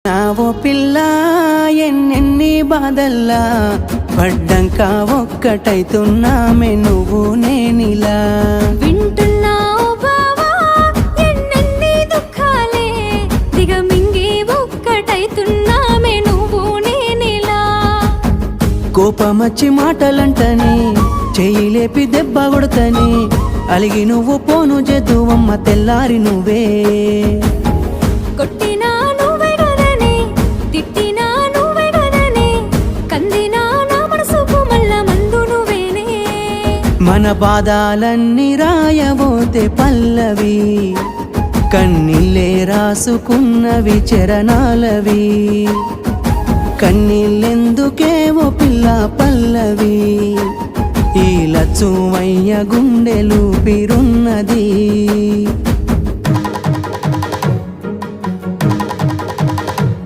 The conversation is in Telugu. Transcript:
నావో పిల్ల ఎన్నెన్ని బాధల్లా పడ్డంక ఒక్కటైతున్నామే నువ్వు నేనిలా వింటున్నావు బావా ఎన్నెన్ని దుఃఖాలే దిగమింగి ఒక్కటైతున్నామే నువ్వు నేనిలా కోపమచ్చి మాటలంటని చెయ్యి లేపి దెబ్బ కొడతని అలిగి నువ్వు పోను చేదువమ్మ తెల్లారి నువ్వే కొట్టినా నువ్వే గదనే తిట్టినా నువ్వే గదనే కందినా నా మనసుకు మళ్ళా మందు నువ్వేనే మన బాధాలన్నీ రాయబోతే పల్లవి కన్నీళ్ళే రాసుకున్నవి చరణాలవి కన్నీళ్ళెందుకేవో పిల్ల పల్లవి ఈ లచ్చుమయ్య గుండెలు పిరున్నది